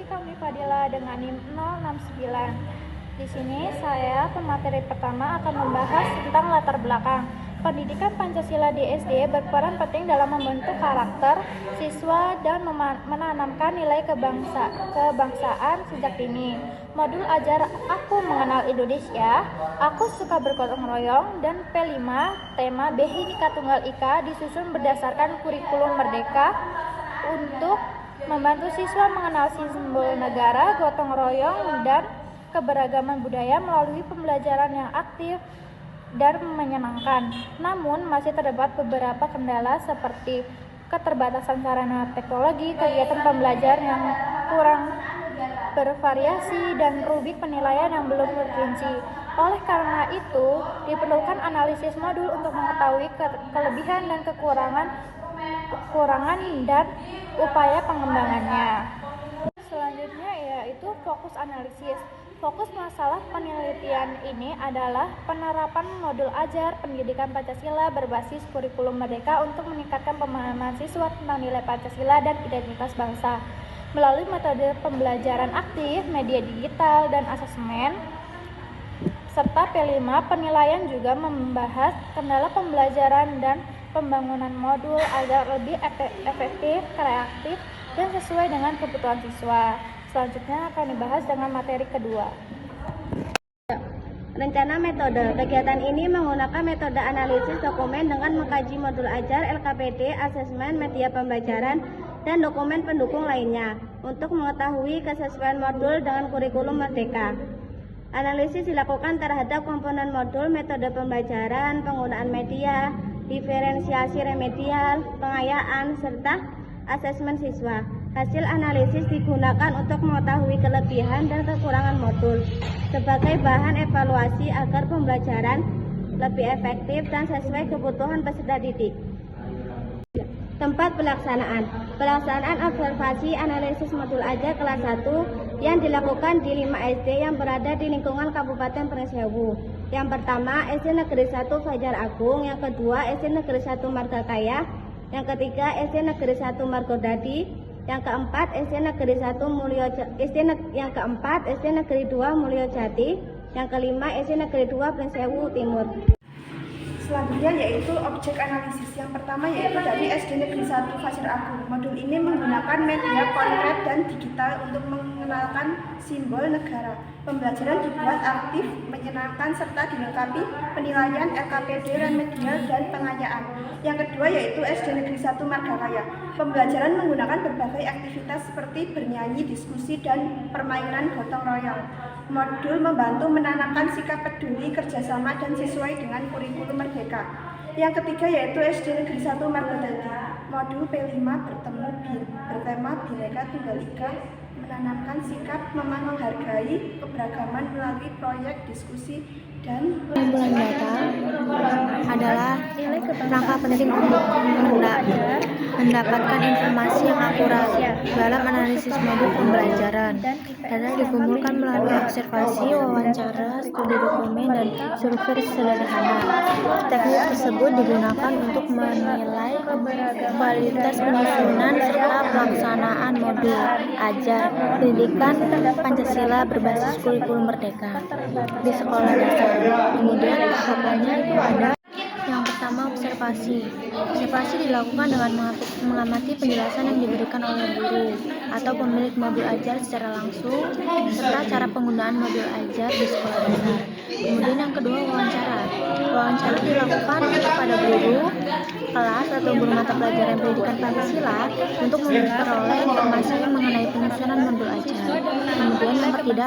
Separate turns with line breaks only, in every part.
Masih kami Fadila dengan NIM 069. Di sini saya pemateri pertama akan membahas tentang latar belakang. Pendidikan Pancasila di SD berperan penting dalam membentuk karakter siswa dan menanamkan nilai kebangsaan sejak dini. Modul ajar Aku Mengenal Indonesia, Aku Suka Bergotong Royong, dan P5 tema Bhinneka Tunggal Ika disusun berdasarkan kurikulum Merdeka untuk membantu siswa mengenal simbol negara, gotong royong, dan keberagaman budaya melalui pembelajaran yang aktif dan menyenangkan. Namun masih terdapat beberapa kendala seperti keterbatasan sarana teknologi, kegiatan pembelajaran yang kurang bervariasi, dan rubrik penilaian yang belum terperinci. Oleh karena itu, diperlukan analisis modul untuk mengetahui kelebihan dan kekurangan dan upaya pengembangannya. Selanjutnya yaitu fokus analisis. Fokus masalah penelitian ini adalah penerapan modul ajar pendidikan Pancasila berbasis kurikulum Merdeka untuk meningkatkan pemahaman siswa tentang nilai Pancasila dan identitas bangsa. Melalui metode pembelajaran aktif, media digital, dan asesmen, serta P5 penilaian juga membahas kendala pembelajaran dan pembangunan modul agar lebih efektif, kreatif, dan sesuai dengan kebutuhan siswa. Selanjutnya akan dibahas dengan materi kedua.
Rencana metode. Kegiatan ini menggunakan metode analisis dokumen dengan mengkaji modul ajar, LKPD, asesmen, media pembelajaran, dan dokumen pendukung lainnya untuk mengetahui kesesuaian modul dengan kurikulum Merdeka. Analisis dilakukan terhadap komponen modul, metode pembelajaran, penggunaan media, diferensiasi remedial, pengayaan, serta asesmen siswa. Hasil analisis digunakan untuk mengetahui kelebihan dan kekurangan modul sebagai bahan evaluasi agar pembelajaran lebih efektif dan sesuai kebutuhan peserta didik. Tempat pelaksanaan. Pelaksanaan observasi analisis modul ajar kelas 1 yang dilakukan di 5 SD yang berada di lingkungan Kabupaten Pringsewu. Yang pertama, SD Negeri 1 Fajar Agung, yang kedua SD Negeri 1 Margakaya, yang ketiga SD Negeri 1 Margodadi, yang keempat SD Negeri 1 yang keempat SD Negeri 2 Mulyojati, yang kelima SD Negeri 2 Pringsewu Timur.
Selanjutnya yaitu objek analisis. Yang pertama yaitu dari SD Negeri 1 Fajar Agung. Modul ini menggunakan media konkret dan digital untuk mengenalkan simbol negara. Pembelajaran dibuat aktif, menyenangkan, serta dilengkapi penilaian LKPD, remedial, dan pengayaan. Yang kedua yaitu SD Negeri 1 Margakaya. Pembelajaran menggunakan berbagai aktivitas seperti bernyanyi, diskusi, dan permainan gotong royong. Modul membantu menanamkan sikap peduli, kerjasama, dan sesuai dengan kurikulum Merdeka. Yang ketiga yaitu SD Negeri 1 Margodadi. Modul P5 bertema Bhinneka Tunggal Ika, menanamkan sikap menghargai keberagaman melalui proyek diskusi dan
Pengumpulan data adalah langkah penting untuk mendapatkan informasi yang akurat dalam analisis modul pembelajaran. Data dikumpulkan melalui observasi, wawancara, studi dokumen, dan survei sederhana. Teknik tersebut digunakan untuk menilai kualitas penyusunan serta pelaksanaan modul ajar pendidikan Pancasila berbasis kurikulum Merdeka di sekolah dasar. Kemudian tahapannya itu ada yang pertama observasi. Observasi dilakukan dengan mengamati penjelasan yang diberikan oleh guru atau pemilik modul ajar secara langsung serta cara penggunaan modul ajar di sekolah dasar. Kemudian yang kedua wawancara. Wawancara dilakukan kepada guru kelas atau guru mata pelajaran pendidikan Pancasila untuk memperoleh informasi mengenai penyusunan modul ajar. Kemudian yang ketiga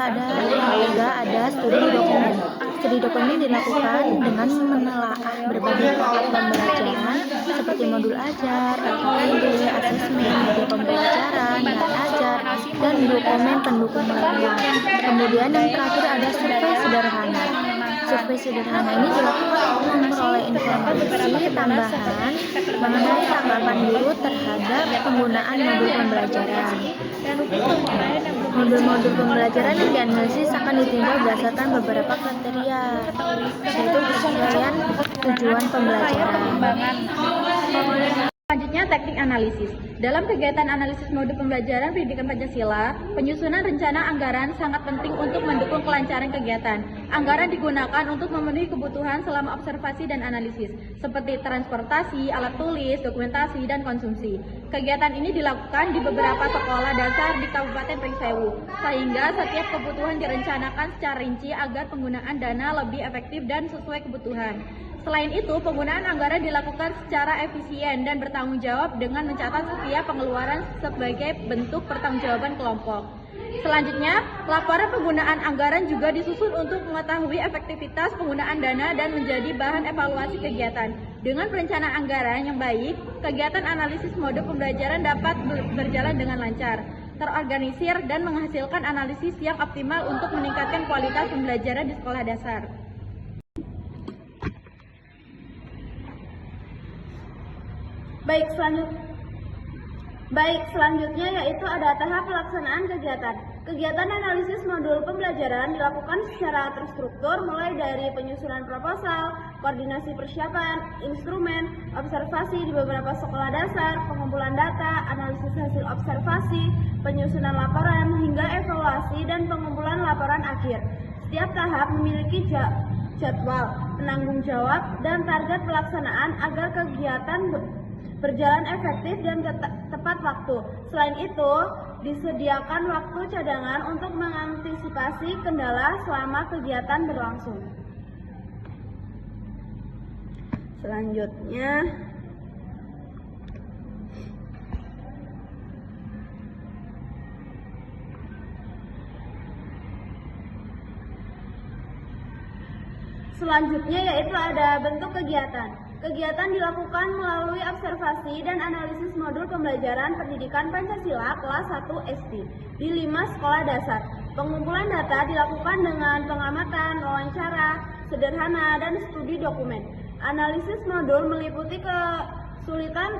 ada studi dokumen. Studi dokumen dilakukan dengan menelaah berbagai perangkat pembelajaran seperti modul ajar, LKPD, asesmen, media pembelajaran, bahan ajar, dan dokumen pendukung lainnya. Kemudian yang terakhir ada survei sederhana. Survei sederhana ini dilakukan untuk memperoleh informasi tambahan mengenai tanggapan guru terhadap penggunaan modul pembelajaran. Modul-modul pembelajaran yang dianalisis akan ditinjau berdasarkan beberapa kriteria, yaitu kesesuaian tujuan pembelajaran.
Selanjutnya teknik analisis.
Dalam kegiatan analisis modul pembelajaran pendidikan Pancasila, penyusunan rencana anggaran sangat penting untuk mendukung kelancaran kegiatan. Anggaran digunakan untuk memenuhi kebutuhan selama observasi dan analisis, seperti transportasi, alat tulis, dokumentasi, dan konsumsi. Kegiatan ini dilakukan di beberapa sekolah dasar di Kabupaten Pringsewu, sehingga setiap kebutuhan direncanakan secara rinci agar penggunaan dana lebih efektif dan sesuai kebutuhan. Selain itu, penggunaan anggaran dilakukan secara efisien dan bertanggung jawab dengan mencatat setiap pengeluaran sebagai bentuk pertanggungjawaban kelompok. Selanjutnya, laporan penggunaan anggaran juga disusun untuk mengetahui efektivitas penggunaan dana dan menjadi bahan evaluasi kegiatan. Dengan perencanaan anggaran yang baik, kegiatan analisis modul pembelajaran dapat berjalan dengan lancar, terorganisir, dan menghasilkan analisis yang optimal untuk meningkatkan kualitas pembelajaran di sekolah dasar.
Baik, selanjutnya yaitu ada tahap pelaksanaan kegiatan. Kegiatan analisis modul pembelajaran dilakukan secara terstruktur mulai dari penyusunan proposal, koordinasi persiapan, instrumen, observasi di beberapa sekolah dasar, pengumpulan data, analisis hasil observasi, penyusunan laporan, hingga evaluasi dan pengumpulan laporan akhir. Setiap tahap memiliki jadwal, penanggung jawab, dan target pelaksanaan agar kegiatan berjalan efektif dan tepat waktu. Selain itu, disediakan waktu cadangan untuk mengantisipasi kendala selama kegiatan berlangsung. Selanjutnya yaitu ada bentuk kegiatan. Kegiatan dilakukan melalui observasi dan analisis modul pembelajaran pendidikan Pancasila kelas 1 SD di 5 sekolah dasar. Pengumpulan data dilakukan dengan pengamatan, wawancara, sederhana, dan studi dokumen. Analisis modul meliputi kesulitan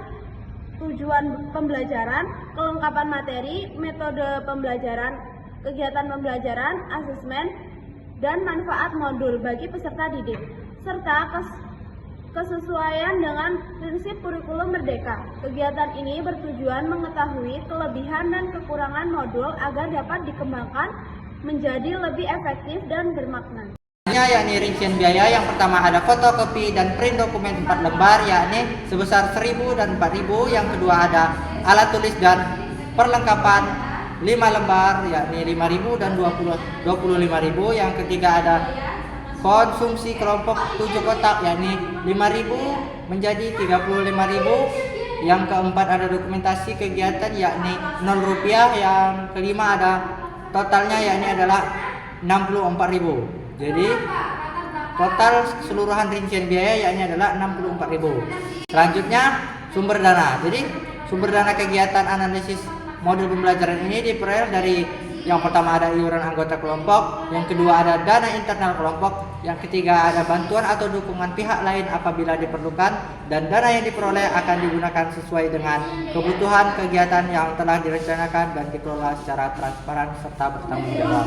tujuan pembelajaran, kelengkapan materi, metode pembelajaran, kegiatan pembelajaran, asesmen, dan manfaat modul bagi peserta didik, serta kesesuaian dengan prinsip kurikulum merdeka. Kegiatan ini bertujuan mengetahui kelebihan dan kekurangan modul agar dapat dikembangkan menjadi lebih efektif dan bermakna.
Yakni rincian biaya yang pertama ada fotokopi dan print dokumen 4 lembar yakni sebesar 1.000 dan 4.000. Yang kedua ada alat tulis dan perlengkapan 5 lembar yakni 5.000 dan 25.000. Yang ketiga ada konsumsi kelompok 7 kotak yakni 5.000 menjadi 35.000. Yang keempat ada dokumentasi kegiatan yakni Rp0. Yang kelima ada totalnya yakni adalah 64.000. Jadi total keseluruhan rincian biaya yakni adalah 64.000. Selanjutnya sumber dana. Jadi sumber dana kegiatan analisis modul pembelajaran ini diperoleh dari yang pertama ada iuran anggota kelompok, yang kedua ada dana internal kelompok, yang ketiga ada bantuan atau dukungan pihak lain apabila diperlukan, dan dana yang diperoleh akan digunakan sesuai dengan kebutuhan kegiatan yang telah direncanakan dan dikelola secara transparan serta bertanggung jawab.